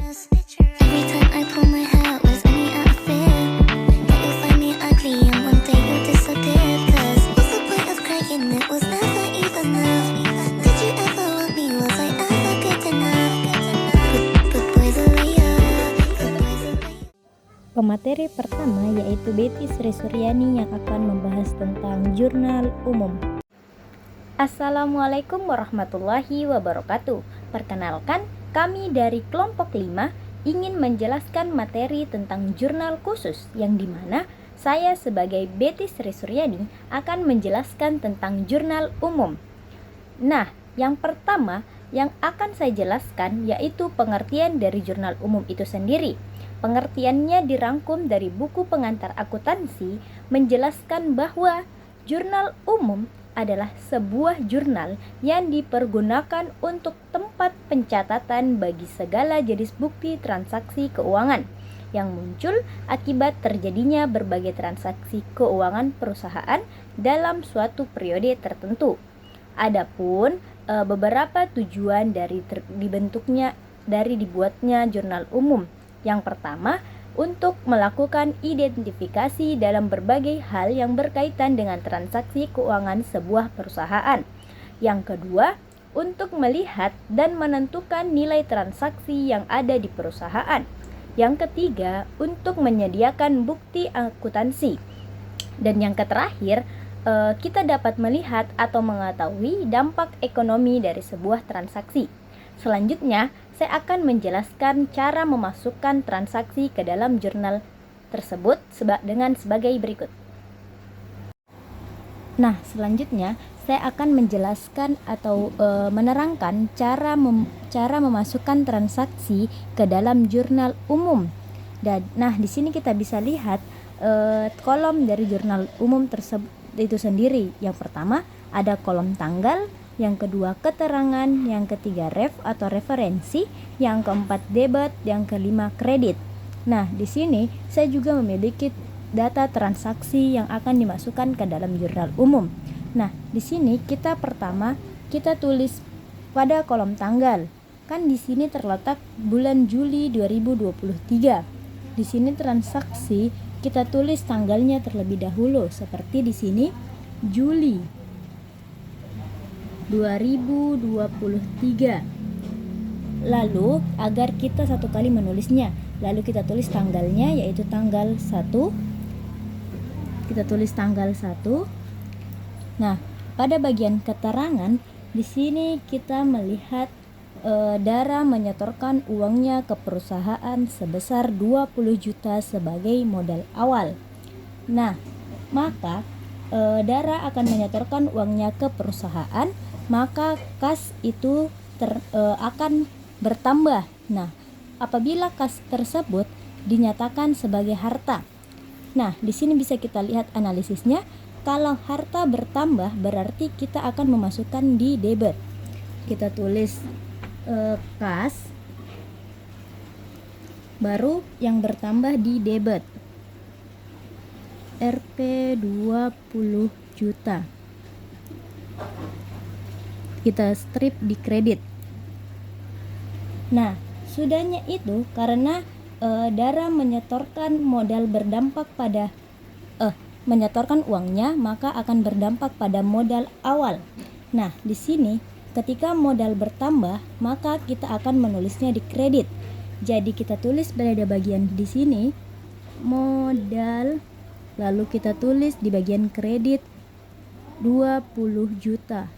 Every time I pull my hair out, was any out of fear that you'll find me ugly and one day you'll disappear. 'Cause what's the point of crying? It was never even enough. Did you ever want me? Was I ever good enough? But boys are layers. But boys are layers. Pemateri pertama yaitu Betty Sri Suryani yang akan membahas tentang jurnal umum. Assalamualaikum warahmatullahi wabarakatuh. Perkenalkan, kami dari kelompok 5 ingin menjelaskan materi tentang jurnal khusus yang dimana saya sebagai Betty Sri Suryani akan menjelaskan tentang jurnal umum. Nah, yang pertama yang akan saya jelaskan yaitu pengertian dari jurnal umum itu sendiri. Pengertiannya dirangkum dari buku pengantar akuntansi menjelaskan bahwa jurnal umum adalah sebuah jurnal yang dipergunakan untuk tempat pencatatan bagi segala jenis bukti transaksi keuangan yang muncul akibat terjadinya berbagai transaksi keuangan perusahaan dalam suatu periode tertentu. Adapun beberapa tujuan dari dibuatnya jurnal umum. Yang pertama, untuk melakukan identifikasi dalam berbagai hal yang berkaitan dengan transaksi keuangan sebuah perusahaan. Yang kedua, untuk melihat dan menentukan nilai transaksi yang ada di perusahaan. Yang ketiga, untuk menyediakan bukti akuntansi. Dan yang terakhir, kita dapat melihat atau mengetahui dampak ekonomi dari sebuah transaksi. Selanjutnya, saya akan menjelaskan cara memasukkan transaksi ke dalam jurnal tersebut dengan sebagai berikut. Nah, selanjutnya saya akan menjelaskan atau menerangkan cara memasukkan transaksi ke dalam jurnal umum. Nah, di sini kita bisa lihat kolom dari jurnal umum tersebut itu sendiri. Yang pertama ada kolom tanggal, yang kedua keterangan, yang ketiga ref atau referensi, yang keempat debit, yang kelima kredit. Nah, di sini saya juga memiliki data transaksi yang akan dimasukkan ke dalam jurnal umum. Nah, di sini kita tulis pada kolom tanggal. Kan di sini terletak bulan Juli 2023. Di sini transaksi kita tulis tanggalnya terlebih dahulu seperti di sini Juli 2023. Lalu agar kita satu kali menulisnya, lalu kita tulis tanggalnya yaitu tanggal 1. Kita tulis tanggal 1. Nah, pada bagian keterangan di sini kita melihat Dara menyetorkan uangnya ke perusahaan sebesar 20 juta sebagai modal awal. Nah, maka Dara akan menyetorkan uangnya ke perusahaan, maka kas itu akan bertambah. Nah, apabila kas tersebut dinyatakan sebagai harta. Nah, di sini bisa kita lihat analisisnya. Kalau harta bertambah berarti kita akan memasukkan di debit. Kita tulis kas, baru yang bertambah di debit. Rp 20 juta. Kita strip di kredit. Nah, sudahnya itu karena Dara menyetorkan modal berdampak pada menyetorkan uangnya, maka akan berdampak pada modal awal. Nah, di sini ketika modal bertambah, maka kita akan menulisnya di kredit. Jadi kita tulis pada bagian di sini modal, lalu kita tulis di bagian kredit 20 juta.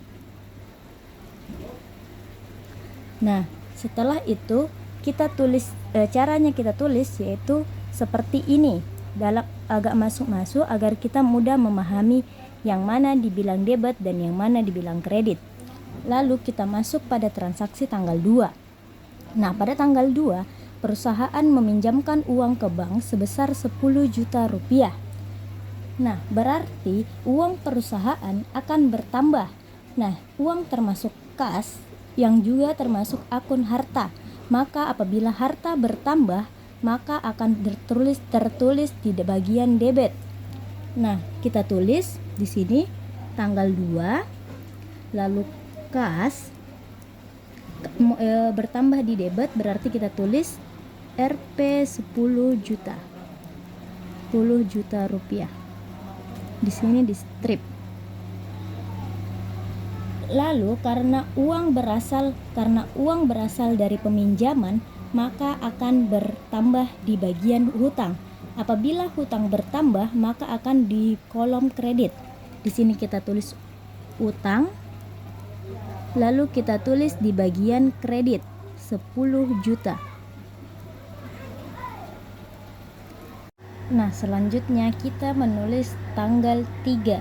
Nah, setelah itu kita tulis caranya kita tulis yaitu seperti ini, dalam agak masuk-masuk agar kita mudah memahami yang mana dibilang debit dan yang mana dibilang kredit. Lalu kita masuk pada transaksi tanggal 2. Nah, pada tanggal 2 perusahaan meminjamkan uang ke bank sebesar 10 juta rupiah. Nah, berarti uang perusahaan akan bertambah. Nah, uang termasuk kas yang juga termasuk akun harta. Maka apabila harta bertambah, maka akan tertulis di bagian debit. Nah, kita tulis di sini tanggal 2, lalu kas bertambah di debit berarti kita tulis Rp 10 juta. 10 juta rupiah. Di sini di strip. Lalu karena uang berasal dari peminjaman, maka akan bertambah di bagian hutang. Apabila hutang bertambah, maka akan di kolom kredit. Di sini kita tulis utang, lalu kita tulis di bagian kredit 10 juta. Nah, selanjutnya kita menulis tanggal 3.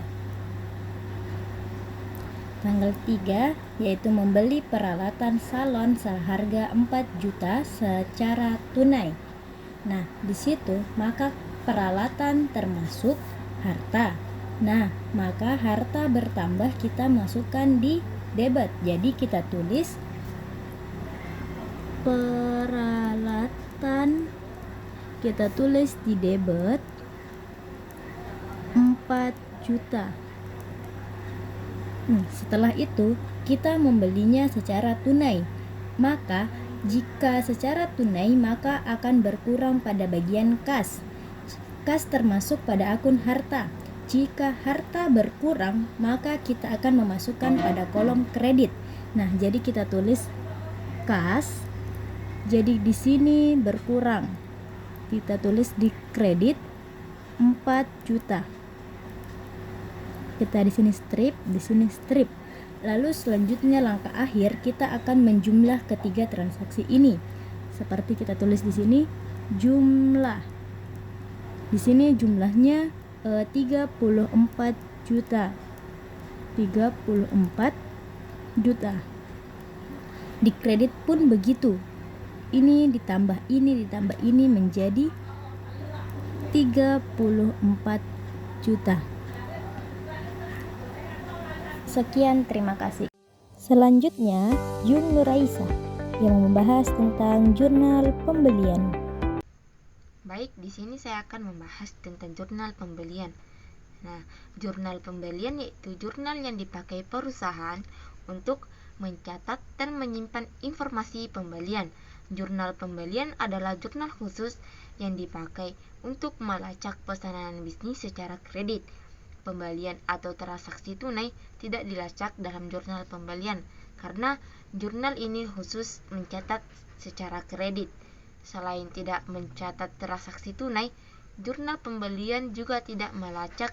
Tanggal 3 yaitu membeli peralatan salon seharga 4 juta secara tunai. Nah, di situ maka peralatan termasuk harta. Nah, maka harta bertambah kita masukkan di debit. Jadi kita tulis peralatan, kita tulis di debit 4 juta. Setelah itu kita membelinya secara tunai. Maka jika secara tunai maka akan berkurang pada bagian kas. Kas termasuk pada akun harta. Jika harta berkurang maka kita akan memasukkan pada kolom kredit. Nah, jadi kita tulis kas. Jadi di sini berkurang. Kita tulis di kredit 4 juta. Kita di sini strip, di sini strip. Lalu selanjutnya langkah akhir kita akan menjumlah ketiga transaksi ini. Seperti kita tulis di sini jumlah. Di sini jumlahnya 34 juta. 34 juta. Di kredit pun begitu. Ini ditambah ini menjadi 34 juta. Sekian, terima kasih. Selanjutnya, Jun Nuraisa yang membahas tentang jurnal pembelian. Baik, di sini saya akan membahas tentang jurnal pembelian. Nah, jurnal pembelian yaitu jurnal yang dipakai perusahaan untuk mencatat dan menyimpan informasi pembelian. Jurnal pembelian adalah jurnal khusus yang dipakai untuk melacak pesanan bisnis secara kredit. Pembelian atau transaksi tunai tidak dilacak dalam jurnal pembelian karena jurnal ini khusus mencatat secara kredit. Selain tidak mencatat transaksi tunai, jurnal pembelian juga tidak melacak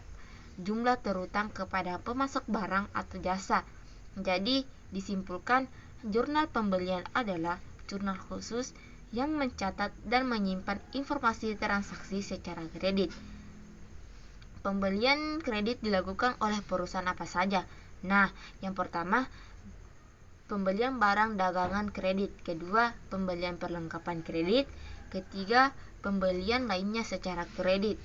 jumlah terutang kepada pemasok barang atau jasa. Jadi, disimpulkan jurnal pembelian adalah jurnal khusus yang mencatat dan menyimpan informasi transaksi secara kredit. Pembelian kredit dilakukan oleh perusahaan apa saja? Nah, yang pertama, pembelian barang dagangan kredit. Kedua, pembelian perlengkapan kredit. Ketiga, pembelian lainnya secara kredit.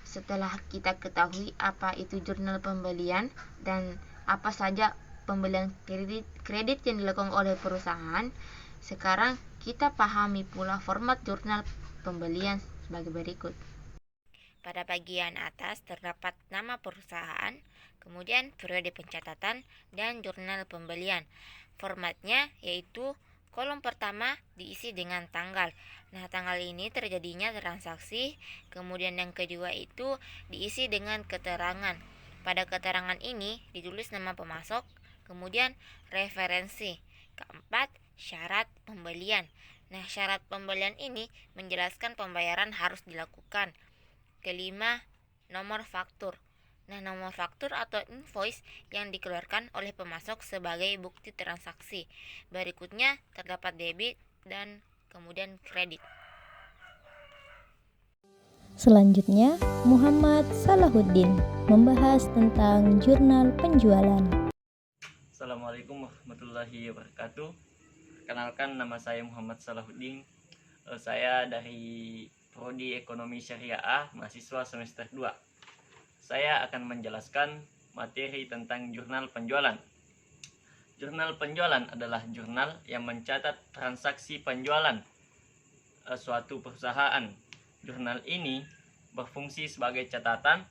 Setelah kita ketahui apa itu jurnal pembelian dan apa saja pembelian kredit yang dilakukan oleh perusahaan, sekarang kita pahami pula format jurnal pembelian sebagai berikut. Pada bagian atas terdapat nama perusahaan, kemudian periode pencatatan, dan jurnal pembelian. Formatnya yaitu kolom pertama diisi dengan tanggal. Nah, tanggal ini terjadinya transaksi, kemudian yang kedua itu diisi dengan keterangan. Pada keterangan ini ditulis nama pemasok, kemudian referensi. Keempat, syarat pembelian. Nah, syarat pembelian ini menjelaskan pembayaran harus dilakukan. Kelima, nomor faktur. Nah, nomor faktur atau invoice yang dikeluarkan oleh pemasok sebagai bukti transaksi. Berikutnya terdapat debit dan kemudian kredit. Selanjutnya, Muhammad Salahuddin membahas tentang jurnal penjualan. Assalamualaikum warahmatullahi wabarakatuh. Perkenalkan, nama saya Muhammad Salahuddin. Saya dari Prodi Ekonomi Syariah, mahasiswa semester 2. Saya akan menjelaskan materi tentang jurnal penjualan. Jurnal penjualan adalah jurnal yang mencatat transaksi penjualan suatu perusahaan. Jurnal ini berfungsi sebagai catatan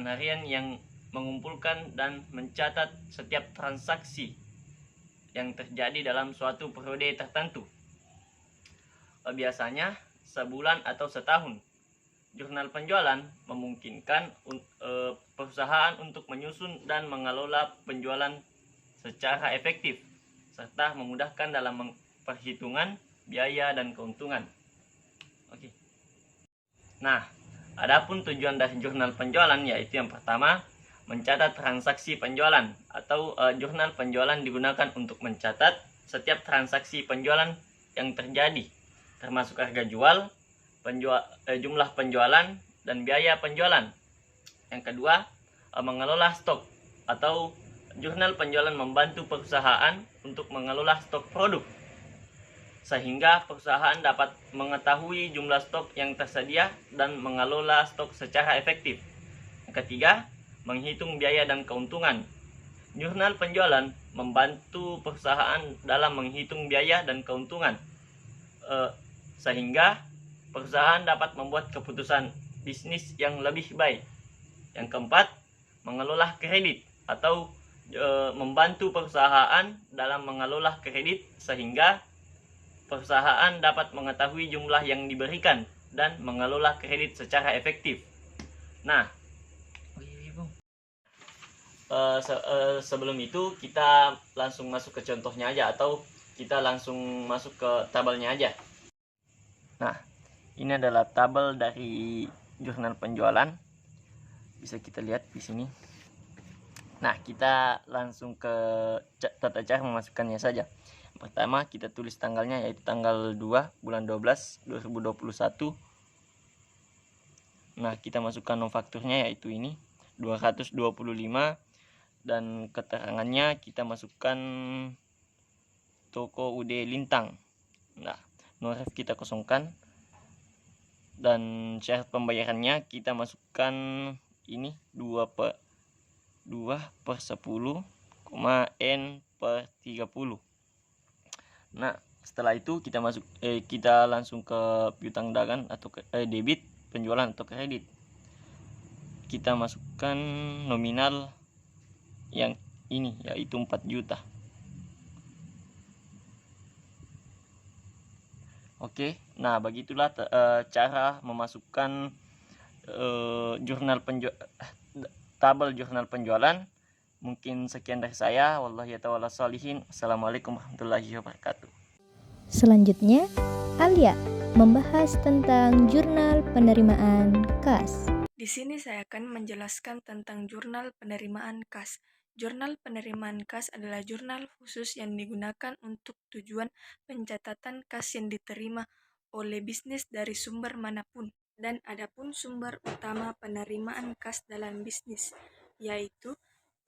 harian yang mengumpulkan dan mencatat setiap transaksi yang terjadi dalam suatu periode tertentu. biasanya sebulan atau setahun. Jurnal penjualan memungkinkan perusahaan untuk menyusun dan mengelola penjualan secara efektif, serta memudahkan dalam perhitungan biaya dan keuntungan. Oke. Nah, adapun tujuan dari jurnal penjualan yaitu yang pertama, mencatat transaksi penjualan atau jurnal penjualan digunakan untuk mencatat setiap transaksi penjualan yang terjadi, termasuk harga jual, jumlah penjualan, dan biaya penjualan. Yang kedua, mengelola stok atau jurnal penjualan membantu perusahaan untuk mengelola stok produk sehingga perusahaan dapat mengetahui jumlah stok yang tersedia dan mengelola stok secara efektif. Yang ketiga, menghitung biaya dan keuntungan. Jurnal penjualan membantu perusahaan dalam menghitung biaya dan keuntungan sehingga perusahaan dapat membuat keputusan bisnis yang lebih baik. Yang keempat, mengelola kredit atau membantu perusahaan dalam mengelola kredit sehingga perusahaan dapat mengetahui jumlah yang diberikan dan mengelola kredit secara efektif. Nah, sebelum itu kita langsung masuk ke contohnya aja atau kita langsung masuk ke tabelnya aja. Nah, ini adalah tabel dari jurnal penjualan. Bisa kita lihat di sini. Nah, kita langsung ke tata cara memasukkannya saja. Pertama, kita tulis tanggalnya yaitu tanggal 2 bulan 12 2021. Nah, kita masukkan nomfakturnya yaitu ini 225 dan keterangannya kita masukkan toko UD Lintang. Nah, noref kita kosongkan dan syarat pembayarannya kita masukkan ini 2/10, N/30. Nah, setelah itu kita langsung ke piutang dagang atau debit, penjualan atau kredit. Kita masukkan nominal yang ini yaitu 4 juta. Oke, nah begitulah cara memasukkan tabel jurnal penjualan. Mungkin sekian dari saya. Wallahi ta'ala sholihin. Assalamualaikum warahmatullahi wabarakatuh. Selanjutnya, Alia membahas tentang jurnal penerimaan kas. Di sini saya akan menjelaskan tentang jurnal penerimaan kas. Jurnal penerimaan kas adalah jurnal khusus yang digunakan untuk tujuan pencatatan kas yang diterima oleh bisnis dari sumber manapun. Dan adapun sumber utama penerimaan kas dalam bisnis, yaitu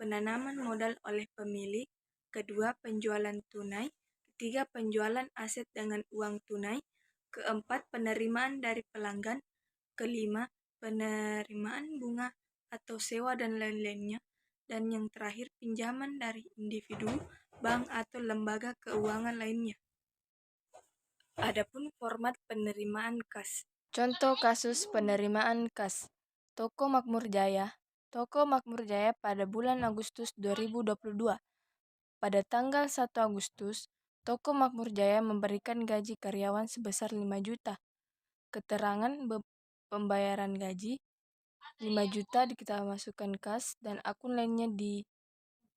penanaman modal oleh pemilik, kedua penjualan tunai, ketiga penjualan aset dengan uang tunai, keempat penerimaan dari pelanggan, kelima penerimaan bunga atau sewa dan lain-lainnya, dan yang terakhir pinjaman dari individu, bank atau lembaga keuangan lainnya. Adapun format penerimaan kas. Contoh kasus penerimaan kas. Toko Makmur Jaya. Toko Makmur Jaya pada bulan Agustus 2022. Pada tanggal 1 Agustus, Toko Makmur Jaya memberikan gaji karyawan sebesar 5 juta. Keterangan pembayaran gaji 5 juta kita masukkan kas dan akun lainnya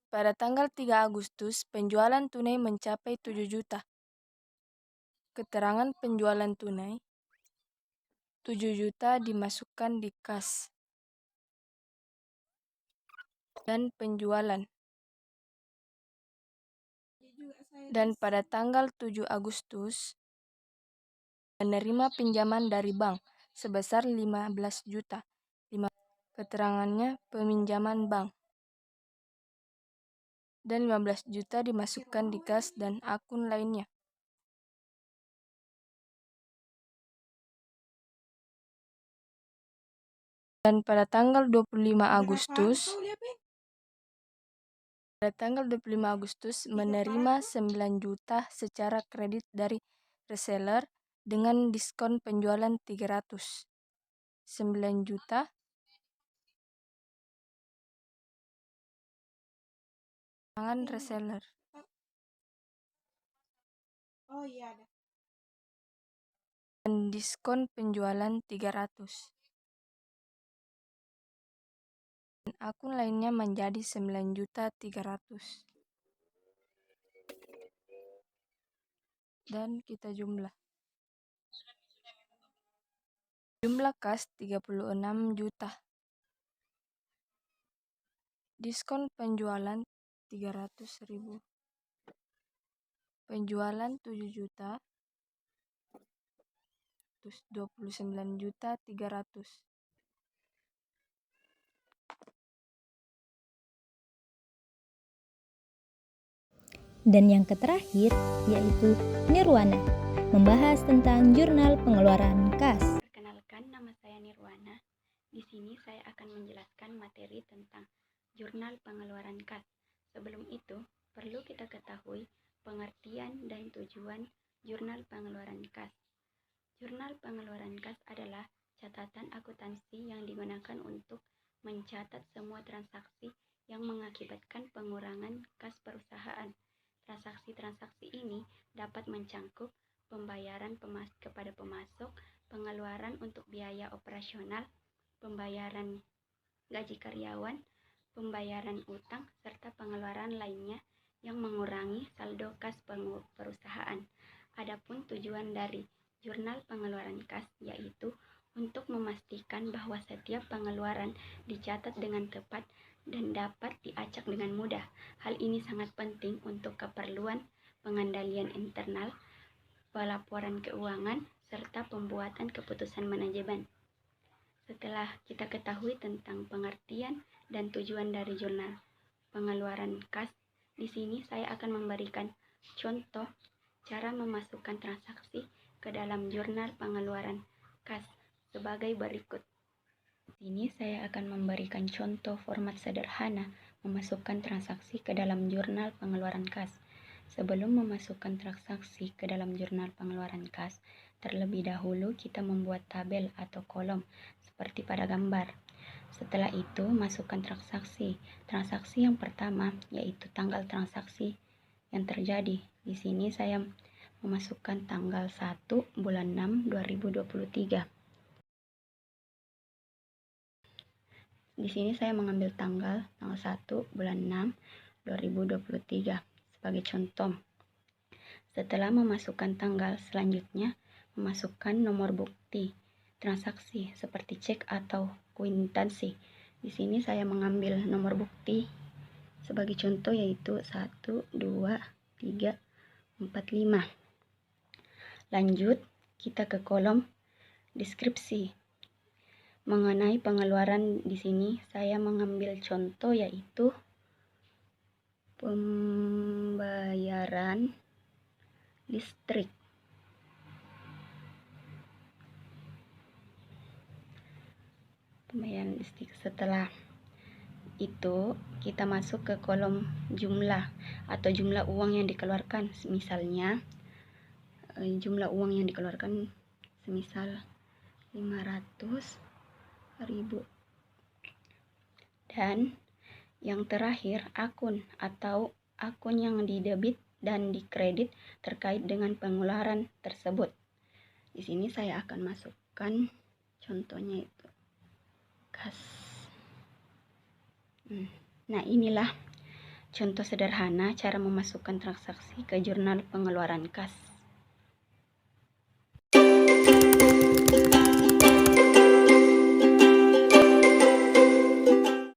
pada tanggal 3 Agustus penjualan tunai mencapai 7 juta. Keterangan penjualan tunai 7 juta dimasukkan di kas dan penjualan. Dan pada tanggal 7 Agustus menerima pinjaman dari bank sebesar 15 juta. Keterangannya peminjaman bank. Dan 15 juta dimasukkan di kas dan akun lainnya. Dan pada tanggal 25 Agustus menerima 9 juta secara kredit dari reseller dengan diskon penjualan 300. 9 juta tangan reseller. dan diskon penjualan 300. Dan akun lainnya menjadi 9.300.000. Dan kita jumlah. Jumlah kas 36 juta. Diskon penjualan 300.000. Penjualan 7 juta. Terus 29.300.000. Dan yang terakhir yaitu Nirwana, membahas tentang jurnal pengeluaran kas. Perkenalkan, nama saya Nirwana. Di sini saya akan menjelaskan materi tentang jurnal pengeluaran kas. Sebelum itu, perlu kita ketahui pengertian dan tujuan jurnal pengeluaran kas. Jurnal pengeluaran kas adalah catatan akuntansi yang digunakan untuk mencatat semua transaksi yang mengakibatkan pengurangan kas perusahaan. Transaksi-transaksi ini dapat mencangkup pembayaran kepada pemasok, pengeluaran untuk biaya operasional, pembayaran gaji karyawan, pembayaran utang, serta pengeluaran lainnya yang mengurangi saldo kas perusahaan. Adapun tujuan dari jurnal pengeluaran kas yaitu untuk memastikan bahwa setiap pengeluaran dicatat dengan tepat dan dapat diacak dengan mudah. Hal ini sangat penting untuk keperluan pengendalian internal, pelaporan keuangan, serta pembuatan keputusan manajemen. Setelah kita ketahui tentang pengertian dan tujuan dari jurnal pengeluaran kas, di sini saya akan memberikan contoh cara memasukkan transaksi ke dalam jurnal pengeluaran kas sebagai berikut. Di sini saya akan memberikan contoh format sederhana memasukkan transaksi ke dalam jurnal pengeluaran kas. Sebelum memasukkan transaksi ke dalam jurnal pengeluaran kas, terlebih dahulu kita membuat tabel atau kolom seperti pada gambar. Setelah itu, masukkan transaksi. Transaksi yang pertama yaitu tanggal transaksi yang terjadi. Di sini saya memasukkan tanggal 1 bulan 6 2023. Di sini saya mengambil tanggal 1 bulan 6 2023 sebagai contoh. Setelah memasukkan tanggal, selanjutnya memasukkan nomor bukti transaksi seperti cek atau kwitansi. Di sini saya mengambil nomor bukti sebagai contoh yaitu 1, 2, 3, 4, 5. Lanjut, kita ke kolom deskripsi. Mengenai pengeluaran di sini saya mengambil contoh yaitu pembayaran listrik. Setelah itu kita masuk ke kolom jumlah atau jumlah uang yang dikeluarkan. Misalnya jumlah uang yang dikeluarkan semisal 500.000. Dan yang terakhir akun atau akun yang didebit dan dikredit terkait dengan pengeluaran tersebut. Di sini saya akan masukkan contohnya itu kas. Nah, inilah contoh sederhana cara memasukkan transaksi ke jurnal pengeluaran kas.